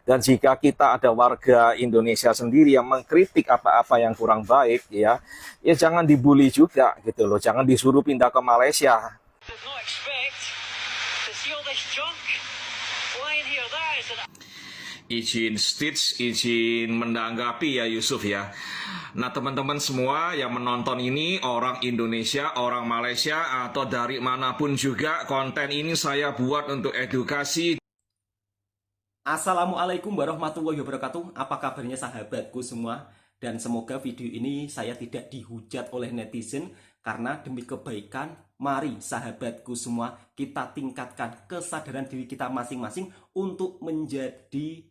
Dan jika kita ada warga Indonesia sendiri yang mengkritik apa-apa yang kurang baik, ya, ya jangan dibully juga gitu loh. Jangan disuruh pindah ke Malaysia. Izin Stitch, izin menanggapi ya Yusuf ya. Nah teman-teman semua yang menonton ini, orang Indonesia, orang Malaysia, atau dari manapun juga, konten ini saya buat untuk edukasi. Assalamualaikum warahmatullahi wabarakatuh. Apa kabarnya sahabatku semua? Dan semoga video ini saya tidak dihujat oleh netizen, karena demi kebaikan, mari sahabatku semua kita tingkatkan kesadaran diri kita masing-masing untuk menjadi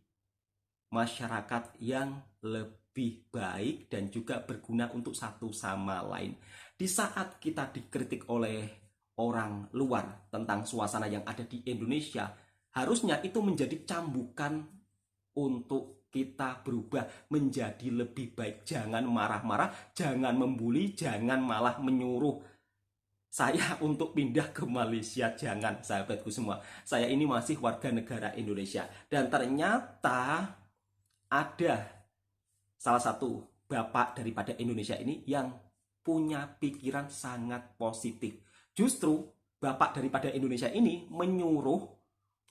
masyarakat yang lebih baik dan juga berguna untuk satu sama lain. Di saat kita dikritik oleh orang luar tentang suasana yang ada di Indonesia, harusnya itu menjadi cambukan untuk kita berubah menjadi lebih baik. Jangan marah-marah, jangan membuli, jangan malah menyuruh saya untuk pindah ke Malaysia. Jangan sahabatku semua. Saya ini masih warga negara Indonesia. Dan ternyata ada salah satu bapak daripada Indonesia ini yang punya pikiran sangat positif. Justru bapak daripada Indonesia ini menyuruh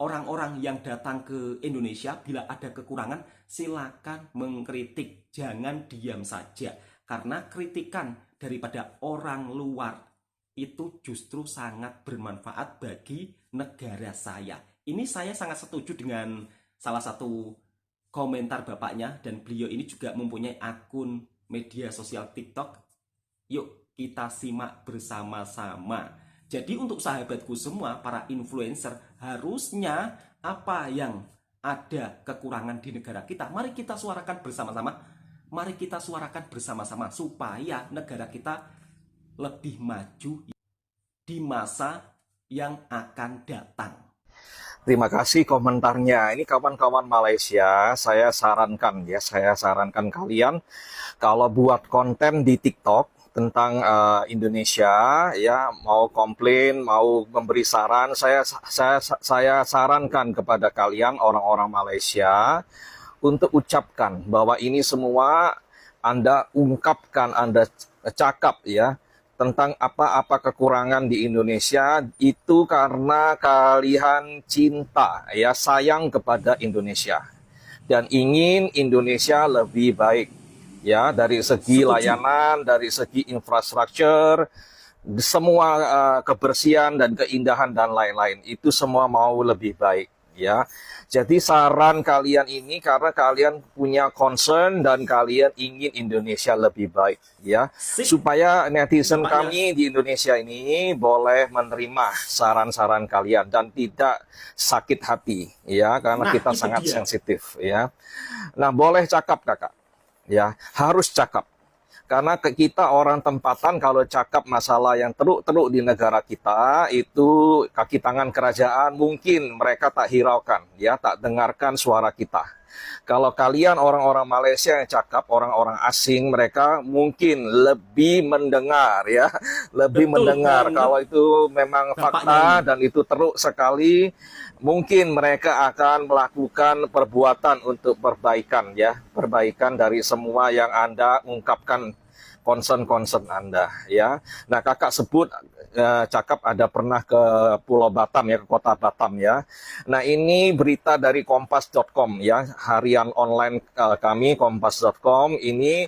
orang-orang yang datang ke Indonesia, bila ada kekurangan silakan mengkritik, jangan diam saja. Karena kritikan daripada orang luar itu justru sangat bermanfaat bagi negara saya. Ini saya sangat setuju dengan salah satu komentar bapaknya, dan beliau ini juga mempunyai akun media sosial TikTok. Yuk kita simak bersama-sama. Jadi untuk sahabatku semua, para influencer, harusnya apa yang ada kekurangan di negara kita, mari kita suarakan bersama-sama. Mari kita suarakan bersama-sama supaya negara kita lebih maju di masa yang akan datang. Terima kasih komentarnya. Ini kawan-kawan Malaysia, saya sarankan ya, saya sarankan kalian kalau buat konten di TikTok tentang Indonesia, ya mau komplain, mau memberi saran, saya sarankan kepada kalian orang-orang Malaysia untuk ucapkan bahwa ini semua Anda ungkapkan, Anda cakap ya tentang apa-apa kekurangan di Indonesia itu karena kalian cinta, ya sayang kepada Indonesia dan ingin Indonesia lebih baik, ya dari segi layanan, dari segi infrastruktur, semua kebersihan dan keindahan dan lain-lain itu semua mau lebih baik. Ya, jadi saran kalian ini karena kalian punya concern dan kalian ingin Indonesia lebih baik, ya, supaya netizen kami di Indonesia ini boleh menerima saran-saran kalian dan tidak sakit hati, ya, karena kita sangat sensitif, ya. Nah, boleh cakap kakak, ya, harus cakap. Karena kita orang tempatan kalau cakap masalah yang teruk-teruk di negara kita, itu kaki tangan kerajaan mungkin mereka tak hiraukan, ya, tak dengarkan suara kita. Kalau kalian orang-orang Malaysia yang cakap, orang-orang asing, mereka mungkin lebih mendengar, ya, lebih mendengar. Kalau itu memang fakta dan itu teruk sekali, mungkin mereka akan melakukan perbuatan untuk perbaikan, ya, perbaikan dari semua yang Anda ungkapkan, concern Anda, ya. Nah, kakak sebut cakap ada pernah ke Pulau Batam, ya, ke kota Batam, ya. Nah, ini berita dari kompas.com, ya, harian online kami kompas.com. Ini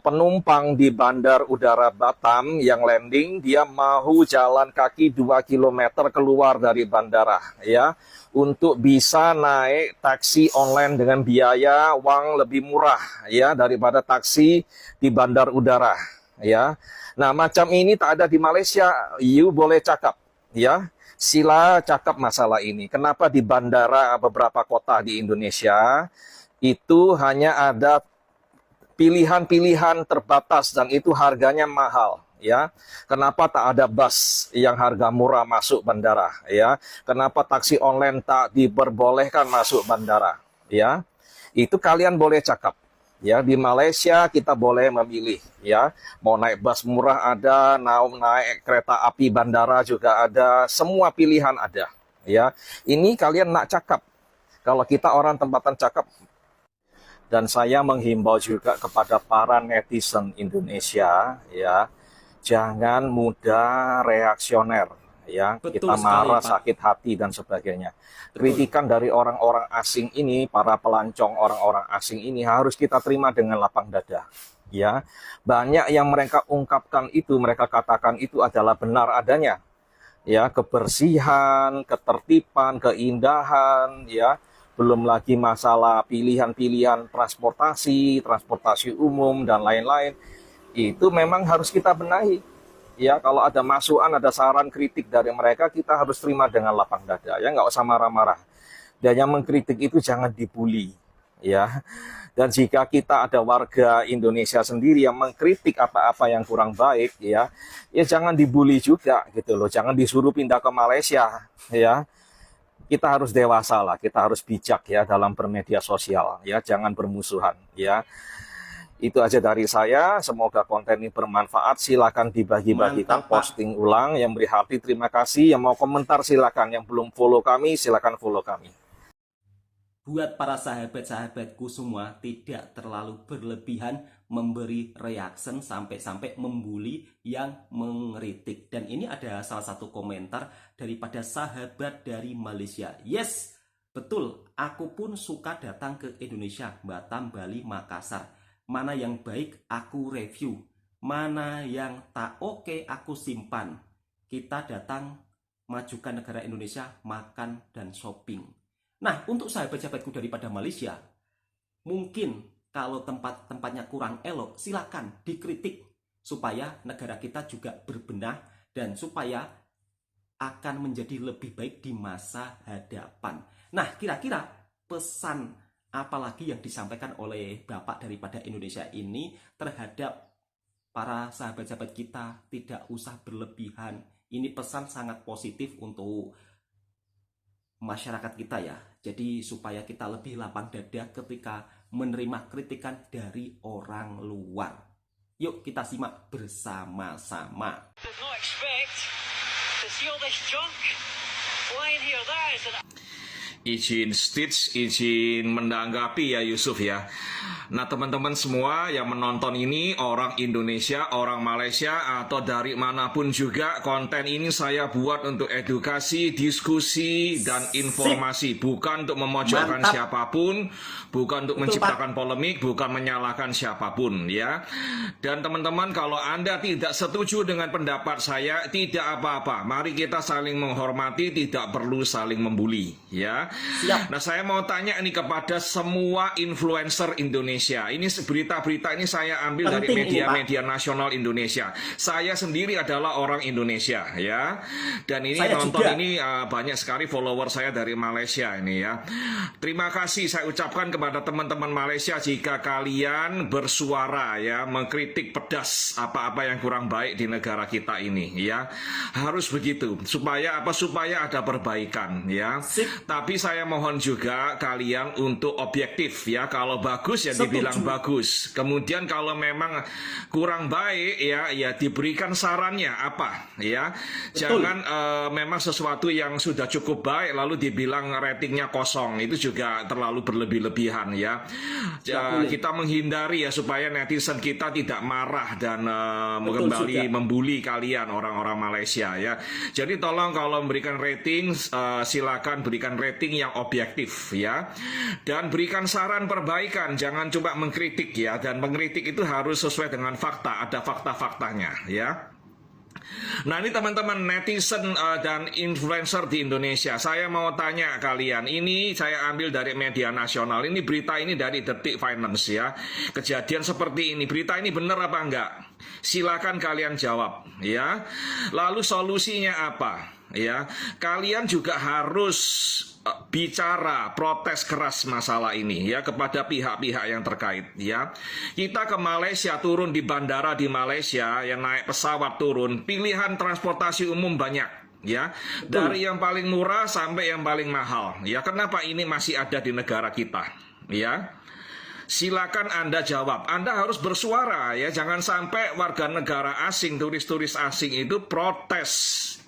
penumpang di Bandar Udara Batam yang landing, dia mau jalan kaki 2 km keluar dari bandara, ya, untuk bisa naik taksi online dengan biaya uang lebih murah, ya, daripada taksi di bandar udara, ya. Nah, macam ini tak ada di Malaysia. You boleh cakap, ya, sila cakap masalah ini. Kenapa di bandara beberapa kota di Indonesia itu hanya ada pilihan-pilihan terbatas dan itu harganya mahal, ya. Kenapa tak ada bus yang harga murah masuk bandara, ya? Kenapa taksi online tak diperbolehkan masuk bandara, ya? Itu kalian boleh cakap, ya. Di Malaysia kita boleh memilih, ya. Mau naik bus murah ada, mau naik kereta api bandara juga ada, semua pilihan ada, ya. Ini kalian nak cakap. Kalau kita orang tempatan cakep, dan saya menghimbau juga kepada para netizen Indonesia, ya, jangan mudah reaksioner, ya. Betul Kita sekali, marah, Pak. sakit hati dan sebagainya. Betul. Kritikan dari orang-orang asing ini, para pelancong orang-orang asing ini harus kita terima dengan lapang dada. Ya, banyak yang mereka ungkapkan itu, mereka katakan itu adalah benar adanya. Ya, kebersihan, ketertiban, keindahan, ya, belum lagi masalah pilihan-pilihan transportasi umum dan lain-lain. Itu memang harus kita benahi. Ya, kalau ada masukan, ada saran kritik dari mereka, kita harus terima dengan lapang dada. Ya, nggak usah marah-marah. Dan yang mengkritik itu jangan dibully. Ya, dan jika kita ada warga Indonesia sendiri yang mengkritik apa-apa yang kurang baik, ya jangan dibully juga gitu loh, jangan disuruh pindah ke Malaysia, ya. Kita harus dewasa lah, kita harus bijak ya dalam bermedia sosial, ya, jangan bermusuhan, ya. Itu aja dari saya, semoga konten ini bermanfaat, silakan dibagi-bagikan, Mantap, Pak. posting ulang, yang beri hati terima kasih, yang mau komentar silakan, yang belum follow kami silakan follow kami. Buat para sahabat-sahabatku semua, tidak terlalu berlebihan memberi reaction sampai-sampai membuli yang mengkritik. Dan ini ada salah satu komentar daripada sahabat dari Malaysia. Yes, betul, aku pun suka datang ke Indonesia, Batam, Bali, Makassar. Mana yang baik aku review, mana yang tak oke aku simpan. Kita datang majukan negara Indonesia, makan dan shopping. Nah, untuk sahabat-sahabatku daripada Malaysia, mungkin kalau tempat-tempatnya kurang elok, silakan dikritik supaya negara kita juga berbenah dan supaya akan menjadi lebih baik di masa hadapan. Nah, kira-kira pesan apalagi yang disampaikan oleh Bapak daripada Indonesia ini terhadap para sahabat-sahabat kita, tidak usah berlebihan. Ini pesan sangat positif untuk masyarakat kita ya. Jadi supaya kita lebih lapang dada ketika menerima kritikan dari orang luar. Yuk kita simak bersama-sama. Izin Stitch, izin menanggapi ya Yusuf ya. Nah teman-teman semua yang menonton ini, orang Indonesia, orang Malaysia, atau dari manapun juga, konten ini saya buat untuk edukasi, diskusi, dan informasi. Bukan untuk memojokkan Mantap. siapapun, bukan untuk Betul, menciptakan polemik, bukan menyalahkan siapapun ya. Dan teman-teman kalau Anda tidak setuju dengan pendapat saya, tidak apa-apa. Mari kita saling menghormati, tidak perlu saling membuli ya. Siap. Nah saya mau tanya ini kepada semua influencer Indonesia. Ini berita-berita ini saya ambil Penting dari ini, media-media nasional Indonesia. Saya sendiri adalah orang Indonesia ya. Dan ini Saya nonton juga. ini banyak sekali follower saya dari Malaysia ini ya. Terima kasih saya ucapkan kepada teman-teman Malaysia jika kalian bersuara ya, mengkritik pedas apa-apa yang kurang baik di negara kita ini ya. Harus begitu supaya apa? Supaya ada perbaikan ya. Sip. Tapi saya mohon juga kalian untuk objektif ya. Kalau bagus ya dibilang Setuju. bagus. Kemudian kalau memang kurang baik ya diberikan sarannya apa ya. Betul. Jangan memang sesuatu yang sudah cukup baik lalu dibilang ratingnya kosong. Itu juga terlalu berlebih-lebihan ya. Kita menghindari ya supaya netizen kita tidak marah dan kembali membuli kalian orang-orang Malaysia ya. Jadi tolong kalau memberikan rating silakan berikan rating yang objektif ya. Dan berikan saran perbaikan, jangan cuma mengkritik ya. Dan mengkritik itu harus sesuai dengan fakta, ada fakta-faktanya ya. Nah ini teman-teman netizen dan influencer di Indonesia, saya mau tanya kalian, ini saya ambil dari media nasional, ini berita ini dari Detik Finance ya. Kejadian seperti ini, berita ini benar apa enggak? Silakan kalian jawab ya. Lalu solusinya apa? Ya, kalian juga harus bicara, protes keras masalah ini ya kepada pihak-pihak yang terkait ya. Kita ke Malaysia, turun di bandara di Malaysia, yang naik pesawat turun, pilihan transportasi umum banyak ya. Dari yang paling murah sampai yang paling mahal ya. Kenapa ini masih ada di negara kita ya? Silakan Anda jawab. Anda harus bersuara ya. Jangan sampai warga negara asing, turis-turis asing itu protes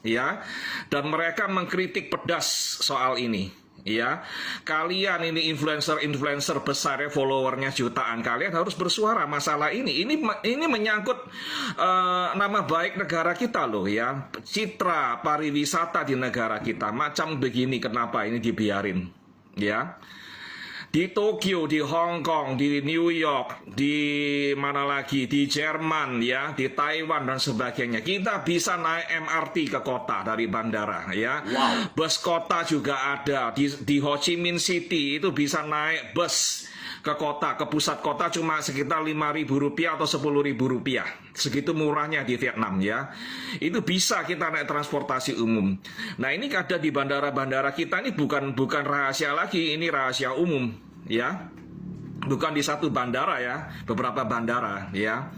ya. Dan mereka mengkritik pedas soal ini ya. Kalian ini influencer besar ya, followernya jutaan, kalian harus bersuara masalah ini. Ini menyangkut nama baik negara kita loh ya, citra pariwisata di negara kita. Macam begini kenapa ini dibiarin ya? Di Tokyo, di Hong Kong, di New York, di mana lagi, di Jerman ya, di Taiwan dan sebagainya. Kita bisa naik MRT ke kota dari bandara ya. Wow. Bus kota juga ada. Di Ho Chi Minh City itu bisa naik bus ke kota, ke pusat kota cuma sekitar Rp5.000 atau Rp10.000. Segitu murahnya di Vietnam ya. Itu bisa kita naik transportasi umum. Nah, ini ada di bandara-bandara kita ini bukan rahasia lagi, ini rahasia umum ya. Bukan di satu bandara ya, beberapa bandara ya.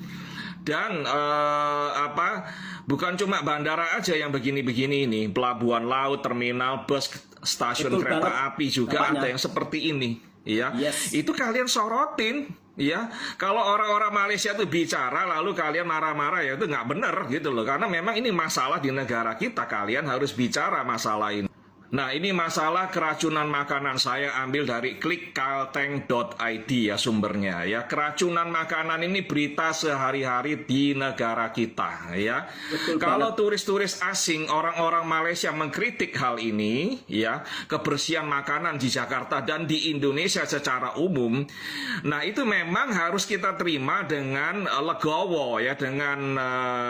Dan bukan cuma bandara aja yang begini-begini ini, pelabuhan laut, terminal bus, stasiun Betul kereta banget. api juga Namanya. ada yang seperti ini. Ya, Yes. itu kalian sorotin, ya. Kalau orang-orang Malaysia itu bicara, lalu kalian marah-marah, ya itu nggak benar gitu loh. Karena memang ini masalah di negara kita, kalian harus bicara masalah ini. Nah, ini masalah keracunan makanan, saya ambil dari klikkalteng.id ya sumbernya ya. Keracunan makanan ini berita sehari-hari di negara kita ya. Betul Kalau turis-turis asing, orang-orang Malaysia mengkritik hal ini ya, kebersihan makanan di Jakarta dan di Indonesia secara umum. Nah, itu memang harus kita terima dengan legowo ya, dengan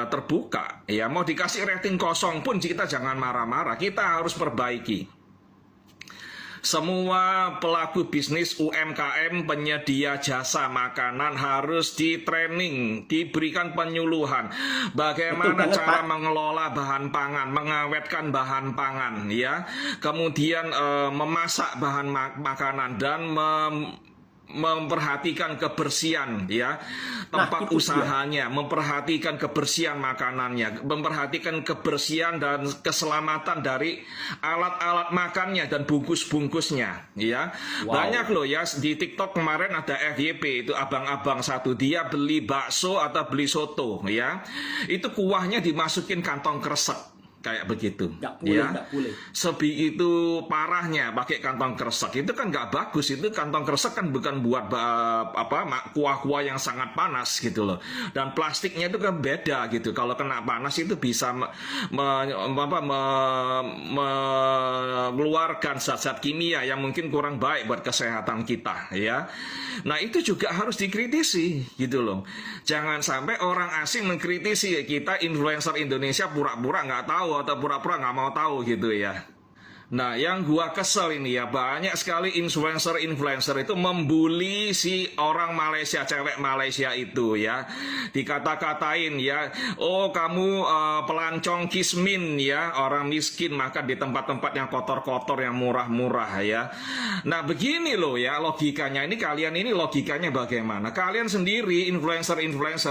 terbuka ya. Mau dikasih rating kosong pun kita jangan marah-marah, kita harus perbaiki. Semua pelaku bisnis UMKM penyedia jasa makanan harus di-training, diberikan penyuluhan bagaimana banget, cara Pak. mengelola bahan pangan, mengawetkan bahan pangan ya. Kemudian memasak bahan makanan dan memperhatikan kebersihan ya tempat itu usahanya, memperhatikan kebersihan makanannya, memperhatikan kebersihan dan keselamatan dari alat-alat makannya dan bungkus-bungkusnya ya. Wow. Banyak loh ya, di TikTok kemarin ada FYP, itu abang-abang satu, dia beli bakso atau beli soto ya, itu kuahnya dimasukin kantong kresek kayak begitu. Nggak boleh, ya. nggak boleh. Sebegitu parahnya pakai kantong kresek, itu kan nggak bagus. Itu kantong kresek kan bukan buat kuah-kuah yang sangat panas gitu loh. Dan plastiknya itu kan beda gitu. Kalau kena panas itu bisa mengeluarkan zat-zat kimia yang mungkin kurang baik buat kesehatan kita ya. Nah, itu juga harus dikritisi gitu loh. Jangan sampai orang asing mengkritisi kita, influencer Indonesia pura-pura nggak tahu atau pura-pura nggak mau tahu gitu ya. Nah, yang gua kesel ini ya, banyak sekali influencer itu membuli si orang Malaysia, cewek Malaysia itu ya. Dikata-katain ya, oh kamu pelancong kismin ya, orang miskin makan di tempat-tempat yang kotor-kotor, yang murah-murah ya. Nah, begini loh ya logikanya. Ini kalian ini logikanya bagaimana? Kalian sendiri influencer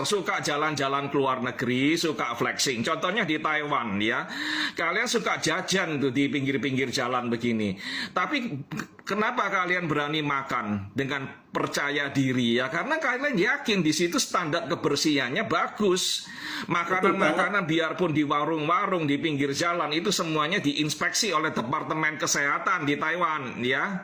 suka jalan-jalan ke luar negeri, suka flexing. Contohnya di Taiwan ya. Kalian suka jajan tuh di pinggir-pinggir jalan begini. Tapi kenapa kalian berani makan dengan percaya diri ya? Karena kalian yakin di situ standar kebersihannya bagus. Makanan-makanan biarpun di warung-warung di pinggir jalan itu semuanya diinspeksi oleh Departemen Kesehatan di Taiwan ya.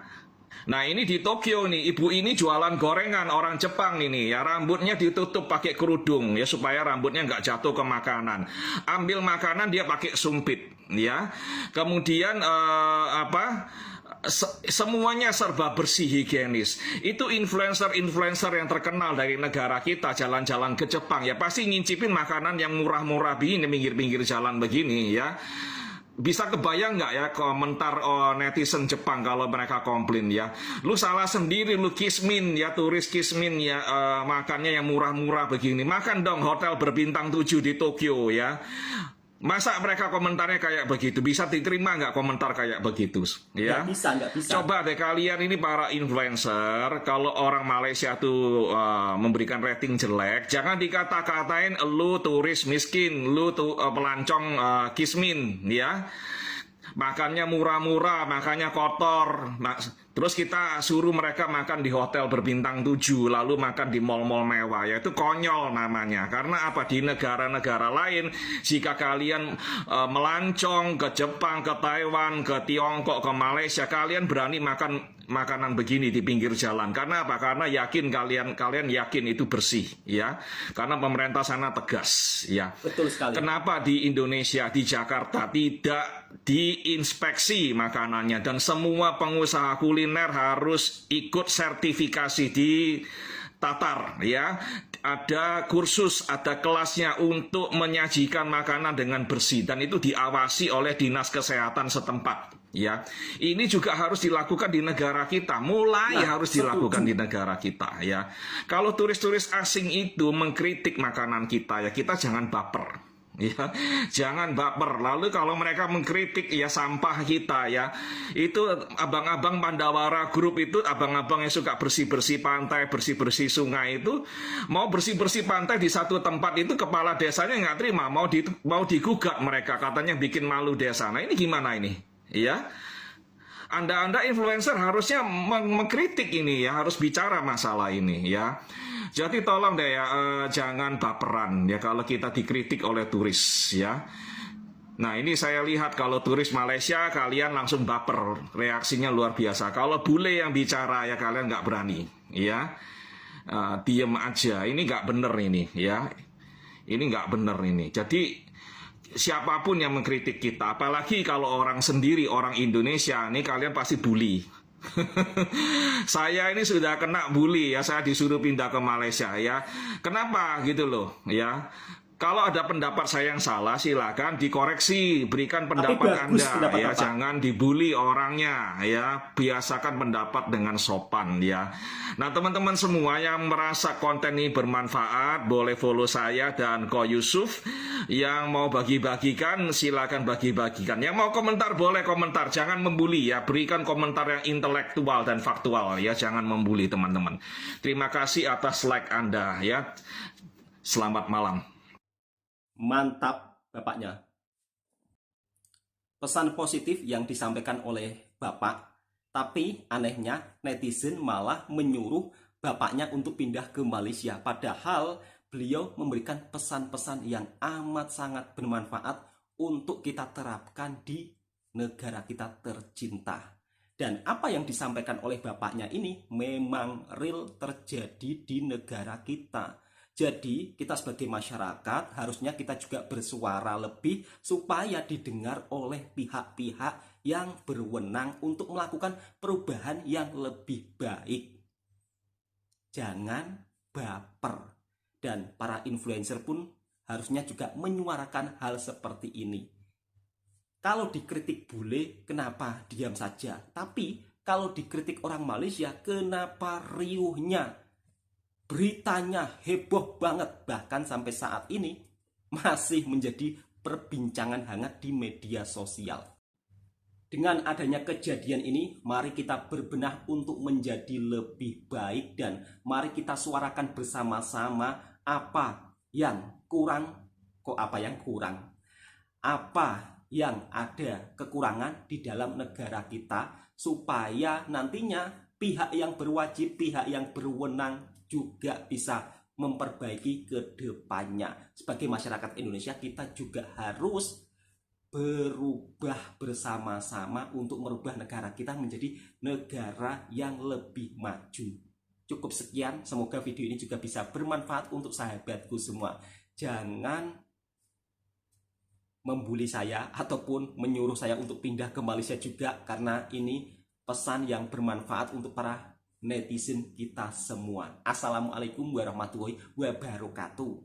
Nah, ini di Tokyo nih, ibu ini jualan gorengan, orang Jepang ini ya, rambutnya ditutup pakai kerudung ya supaya rambutnya nggak jatuh ke makanan. Ambil makanan dia pakai sumpit ya. Kemudian semuanya serba bersih, higienis. Itu influencer yang terkenal dari negara kita jalan-jalan ke Jepang ya, pasti ngincipin makanan yang murah-murah begini, pinggir-pinggir jalan begini ya. Bisa kebayang nggak ya komentar netizen Jepang kalau mereka komplain ya, lu salah sendiri, lu kismin ya, turis kismin ya, makannya yang murah-murah begini, makan dong hotel berbintang 7 di Tokyo ya. Masa mereka komentarnya kayak begitu? Bisa diterima nggak komentar kayak begitu ya? Nggak bisa. Coba deh kalian ini para influencer, kalau orang Malaysia tuh memberikan rating jelek, jangan dikata-katain lu turis miskin, lu tuh pelancong kismin ya. Makannya murah-murah, makannya kotor. Terus kita suruh mereka makan di hotel berbintang 7, lalu makan di mal-mal mewah. Ya itu konyol namanya. Karena apa? Di negara-negara lain, jika kalian melancong ke Jepang, ke Taiwan, ke Tiongkok, ke Malaysia, kalian berani makan makanan begini di pinggir jalan. Karena apa? Karena yakin kalian yakin itu bersih, ya. Karena pemerintah sana tegas, ya. Betul sekali. Kenapa di Indonesia, di Jakarta tidak diinspeksi makanannya, dan semua pengusaha kuliner harus ikut sertifikasi di Tatar, ya. Ada kursus, ada kelasnya untuk menyajikan makanan dengan bersih, dan itu diawasi oleh dinas kesehatan setempat, ya. Ini juga harus dilakukan di negara kita, harus dilakukan di negara kita, ya. Kalau turis-turis asing itu mengkritik makanan kita, ya kita jangan baper. Ya, jangan baper. Lalu kalau mereka mengkritik ya sampah kita, ya itu abang-abang Pandawara Group itu, abang-abang yang suka bersih-bersih pantai, bersih-bersih sungai itu, mau bersih-bersih pantai di satu tempat itu kepala desanya nggak terima, mau digugat mereka, katanya bikin malu desa. Nah ini gimana ini, ya? Anda influencer harusnya mengkritik ini, ya, harus bicara masalah ini, ya. Jadi tolong deh ya, jangan baperan ya kalau kita dikritik oleh turis, ya. Nah ini saya lihat kalau turis Malaysia kalian langsung baper, reaksinya luar biasa. Kalau bule yang bicara ya kalian nggak berani, ya. Diem aja, ini nggak bener ini, ya. Ini nggak bener ini. Jadi siapapun yang mengkritik kita, apalagi kalau orang sendiri, orang Indonesia, ini kalian pasti bully. Saya ini sudah kena bully, ya, saya disuruh pindah ke Malaysia, ya. Kenapa gitu loh, ya. Kalau ada pendapat saya yang salah, silakan dikoreksi, berikan pendapat Anda, ya, jangan dibully orangnya, ya, biasakan pendapat dengan sopan, ya. Nah, teman-teman semua yang merasa konten ini bermanfaat, boleh follow saya dan Ko Yusuf. Yang mau bagi-bagikan, silakan bagi-bagikan. Yang mau komentar, boleh komentar, jangan membuli, ya, berikan komentar yang intelektual dan faktual, ya, jangan membuli teman-teman. Terima kasih atas like Anda, ya. Selamat malam. Mantap Bapaknya. Pesan positif yang disampaikan oleh Bapak, tapi anehnya netizen malah menyuruh Bapaknya untuk pindah ke Malaysia. Padahal beliau memberikan pesan-pesan yang amat sangat bermanfaat untuk kita terapkan di negara kita tercinta. Dan apa yang disampaikan oleh Bapaknya ini memang real terjadi di negara kita. Jadi kita sebagai masyarakat harusnya kita juga bersuara lebih supaya didengar oleh pihak-pihak yang berwenang untuk melakukan perubahan yang lebih baik. Jangan baper. Dan para influencer pun harusnya juga menyuarakan hal seperti ini. Kalau dikritik bule, kenapa diam saja? Tapi kalau dikritik orang Malaysia, kenapa riuhnya? Beritanya heboh banget, bahkan sampai saat ini masih menjadi perbincangan hangat di media sosial. Dengan adanya kejadian ini, mari kita berbenah untuk menjadi lebih baik dan mari kita suarakan bersama-sama apa yang kurang, apa yang ada kekurangan di dalam negara kita, supaya nantinya pihak yang berwajib, pihak yang berwenang juga bisa memperbaiki ke depannya. Sebagai masyarakat Indonesia, kita juga harus berubah bersama-sama untuk merubah negara kita menjadi negara yang lebih maju. Cukup sekian, semoga video ini juga bisa bermanfaat untuk sahabatku semua. Jangan membuli saya ataupun menyuruh saya untuk pindah ke Malaysia juga, karena ini pesan yang bermanfaat untuk para netizen kita semua. Assalamualaikum warahmatullahi wabarakatuh.